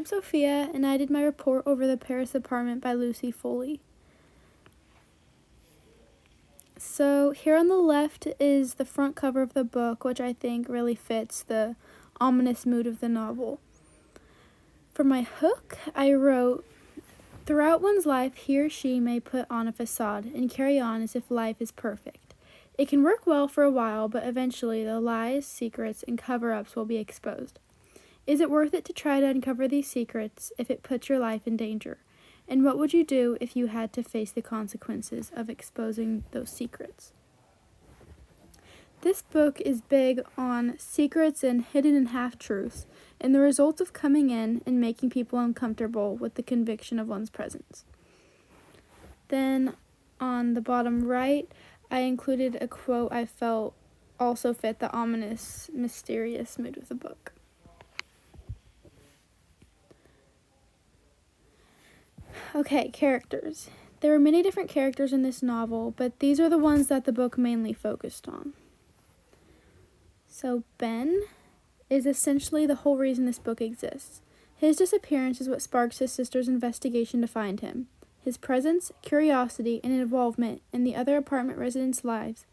I'm Sophia, and I did my report over The Paris Apartment by Lucy Foley. So here on the left is the front cover of the book, which I think really fits the ominous mood of the novel. For my hook, I wrote, "Throughout one's life, he or she may put on a facade and carry on as if life is perfect. It can work well for a while, but eventually the lies, secrets, and cover-ups will be exposed. Is it worth it to try to uncover these secrets if it puts your life in danger? And what would you do if you had to face the consequences of exposing those secrets?" This book is big on secrets and hidden and half-truths, and the results of coming in and making people uncomfortable with the conviction of one's presence. Then, on the bottom right, I included a quote I felt also fit the ominous, mysterious mood of the book. Okay, characters. There were many different characters in this novel, but these are the ones that the book mainly focused on. So Ben is essentially the whole reason this book exists. His disappearance is what sparks his sister's investigation to find him. His presence, curiosity, and involvement in the other apartment residents' lives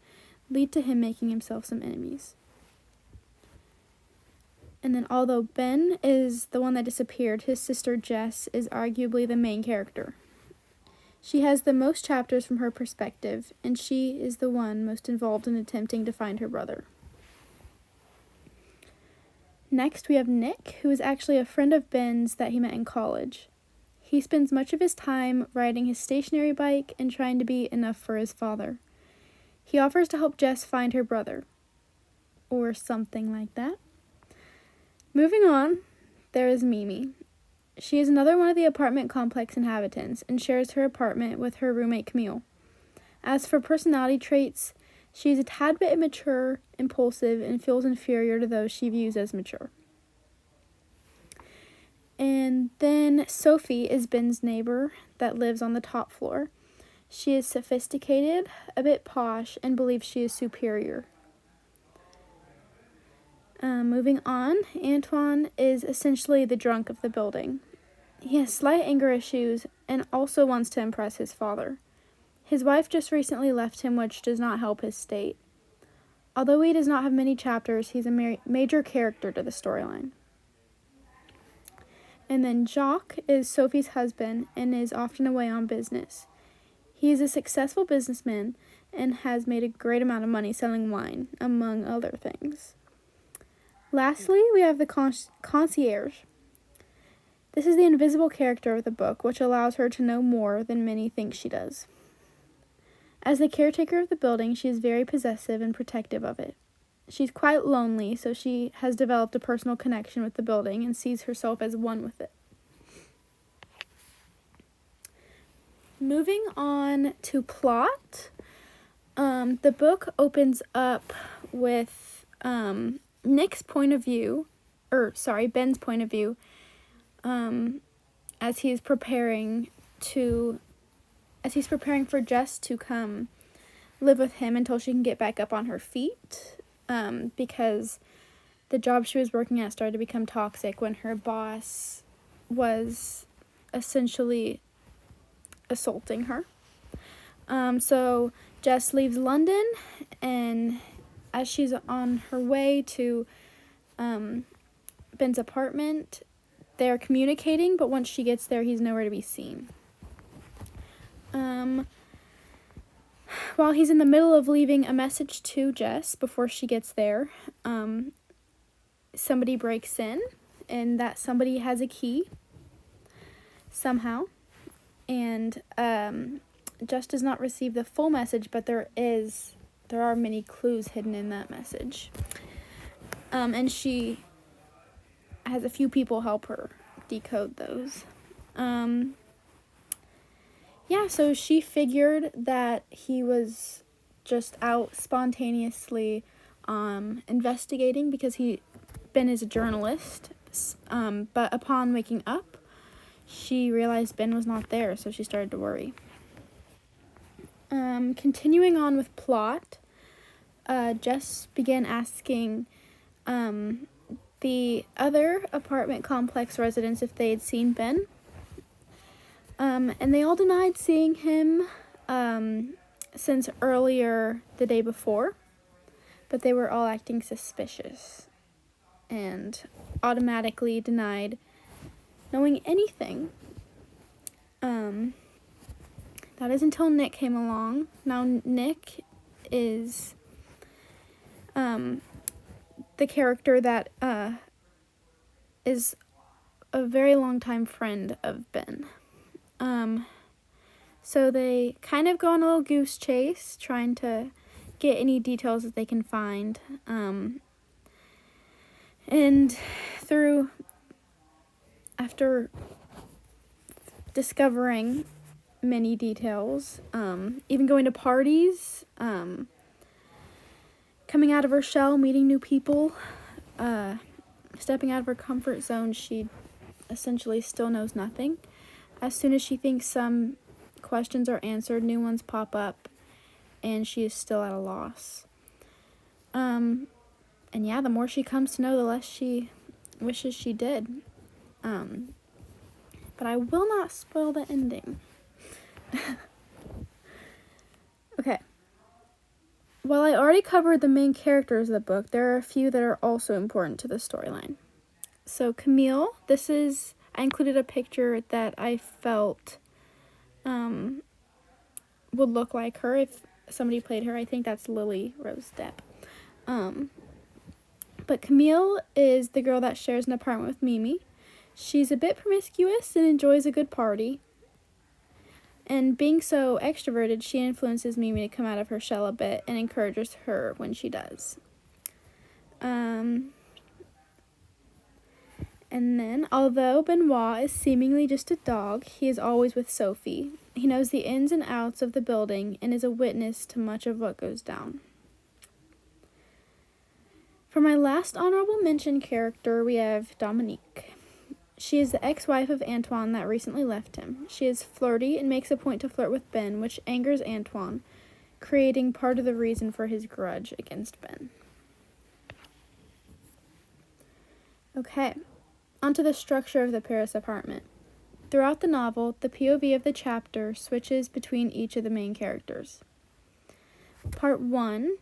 lead to him making himself some enemies. And then although Ben is the one that disappeared, his sister Jess is arguably the main character. She has the most chapters from her perspective, and she is the one most involved in attempting to find her brother. Next, we have Nick, who is actually a friend of Ben's that he met in college. He spends much of his time riding his stationary bike and trying to be enough for his father. He offers to help Jess find her brother, or something like that. Moving on, there is Mimi. She is another one of the apartment complex inhabitants and shares her apartment with her roommate Camille. As for personality traits, she is a tad bit immature, impulsive, and feels inferior to those she views as mature. And then Sophie is Ben's neighbor that lives on the top floor. She is sophisticated, a bit posh, and believes she is superior. Moving on, Antoine is essentially the drunk of the building. He has slight anger issues and also wants to impress his father. His wife just recently left him, which does not help his state. Although he does not have many chapters, he's a major character to the storyline. And then Jacques is Sophie's husband and is often away on business. He is a successful businessman and has made a great amount of money selling wine, among other things. Lastly, we have the concierge. This is the invisible character of the book, which allows her to know more than many think she does. As the caretaker of the building, she is very possessive and protective of it. She's quite lonely, so she has developed a personal connection with the building and sees herself as one with it. Moving on to plot, the book opens up with Ben's point of view, as he's preparing for Jess to come live with him until she can get back up on her feet, because the job she was working at started to become toxic when her boss was essentially assaulting her. So Jess leaves London, and as she's on her way to Ben's apartment, they're communicating, but once she gets there, he's nowhere to be seen. While he's in the middle of leaving a message to Jess before she gets there, somebody breaks in, and that somebody has a key somehow, and Jess does not receive the full message, but there are many clues hidden in that message. And she has a few people help her decode those. So she figured that he was just out spontaneously investigating because Ben is a journalist. But upon waking up, she realized Ben was not there, so she started to worry. Continuing on with plot, Jess began asking the other apartment complex residents if they had seen Ben. And they all denied seeing him since earlier the day before, but they were all acting suspicious and automatically denied knowing anything. That is until Nick came along. Now Nick is the character that is a very long time friend of Ben. So they kind of go on a little goose chase, trying to get any details that they can find. And after discovering many details, even going to parties, coming out of her shell, meeting new people, stepping out of her comfort zone, she essentially still knows nothing. As soon as she thinks some questions are answered, new ones pop up, and she is still at a loss. And yeah, the more she comes to know, the less she wishes she did. But I will not spoil the ending. Okay. While I already covered the main characters of the book, there are a few that are also important to the storyline. So Camille, I included a picture that I felt would look like her if somebody played her. I think that's Lily Rose Depp. But Camille is the girl that shares an apartment with Mimi. She's a bit promiscuous and enjoys a good party. And being so extroverted, she influences Mimi to come out of her shell a bit and encourages her when she does. And then, although Benoit is seemingly just a dog, he is always with Sophie. He knows the ins and outs of the building and is a witness to much of what goes down. For my last honorable mention character, we have Dominique. She is the ex-wife of Antoine that recently left him. She is flirty and makes a point to flirt with Ben, which angers Antoine, creating part of the reason for his grudge against Ben. Okay, onto the structure of the Paris apartment. Throughout the novel, the POV of the chapter switches between each of the main characters. Part 1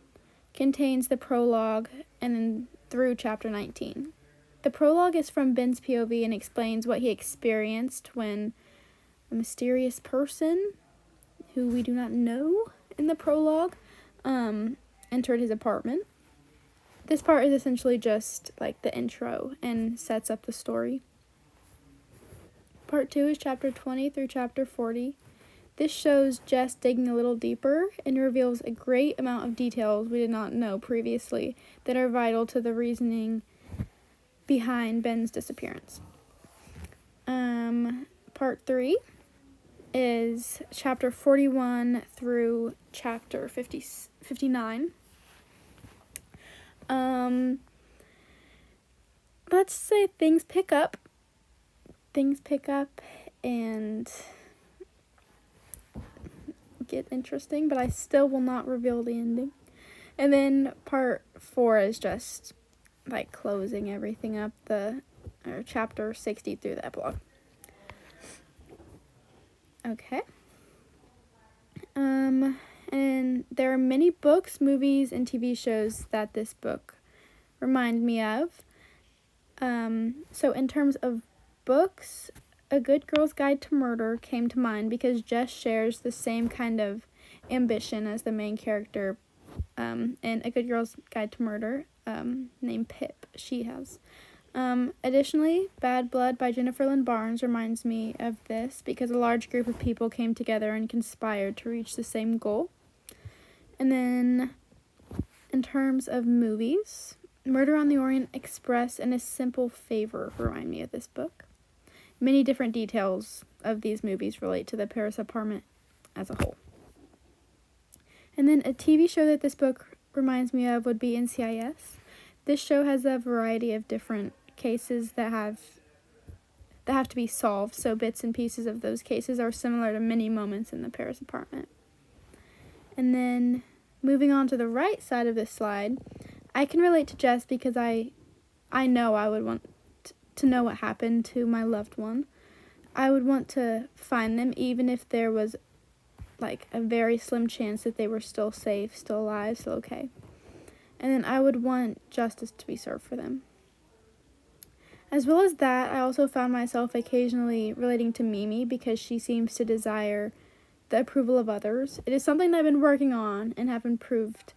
contains the prologue and then through chapter 19. The prologue is from Ben's POV and explains what he experienced when a mysterious person, who we do not know in the prologue, entered his apartment. This part is essentially just like the intro and sets up the story. Part 2 is chapter 20 through chapter 40. This shows Jess digging a little deeper and reveals a great amount of details we did not know previously that are vital to the reasoning behind Ben's disappearance. Part 3 is chapter 41 through chapter 59. Let's say things pick up and get interesting, but I still will not reveal the ending. And then part 4 is just like closing everything up, chapter 60 through the epilogue. Okay. And there are many books, movies, and TV shows that this book remind me of. So in terms of books, A Good Girl's Guide to Murder came to mind because Jess shares the same kind of ambition as the main character in A Good Girl's Guide to Murder, named Pip. She has. Additionally, Bad Blood by Jennifer Lynn Barnes reminds me of this because a large group of people came together and conspired to reach the same goal. And then, in terms of movies, Murder on the Orient Express and A Simple Favor remind me of this book. Many different details of these movies relate to the Paris apartment as a whole. And then a TV show that this book reminds me of would be NCIS. This show has a variety of different cases that have to be solved, so bits and pieces of those cases are similar to many moments in the Paris apartment. And then moving on to the right side of this slide, I can relate to Jess because I I know I would want to know what happened to my loved one. I would want to find them even if there was like a very slim chance that they were still safe, still alive, still okay. And then I would want justice to be served for them. As well as that, I also found myself occasionally relating to Mimi because she seems to desire the approval of others. It is something that I've been working on and have improved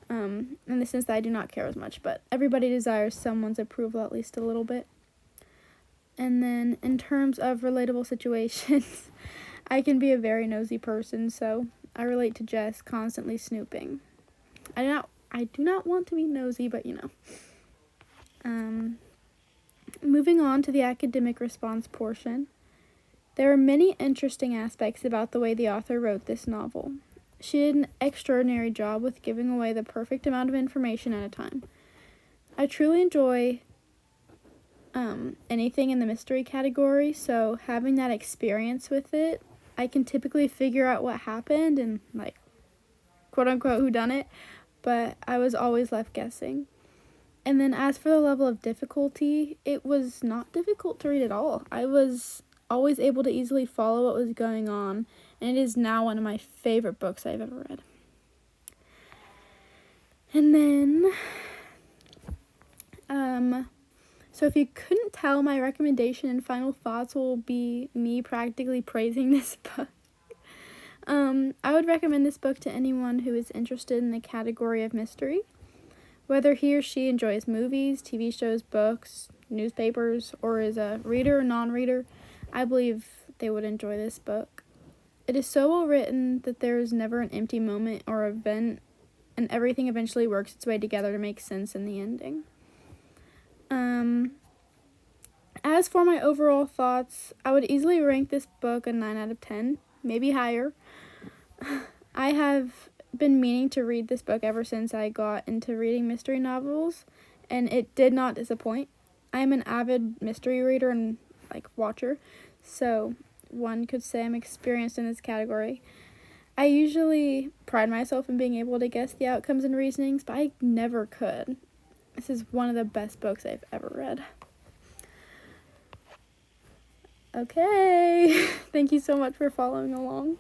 in the sense that I do not care as much, but everybody desires someone's approval at least a little bit. And then in terms of relatable situations, I can be a very nosy person, so I relate to Jess constantly snooping. I do not want to be nosy, but moving on to the academic response portion. There are many interesting aspects about the way the author wrote this novel. She did an extraordinary job with giving away the perfect amount of information at a time. I truly enjoy anything in the mystery category, so having that experience with it, I can typically figure out what happened and, like, quote-unquote whodunit, but I was always left guessing. And then as for the level of difficulty, it was not difficult to read at all. I was always able to easily follow what was going on, and it is now one of my favorite books I've ever read. And then, so if you couldn't tell, my recommendation and final thoughts will be me practically praising this book. I would recommend this book to anyone who is interested in the category of mystery. Whether he or she enjoys movies, TV shows, books, newspapers, or is a reader or non-reader, I believe they would enjoy this book. It is so well written that there is never an empty moment or event, and everything eventually works its way together to make sense in the ending. As for my overall thoughts, I would easily rank this book a 9 out of 10, maybe higher. I have been meaning to read this book ever since I got into reading mystery novels, and it did not disappoint. I am an avid mystery reader and watcher, so one could say I'm experienced in this category. I usually pride myself in being able to guess the outcomes and reasonings, but I never could. This is one of the best books I've ever read. Okay, thank you so much for following along.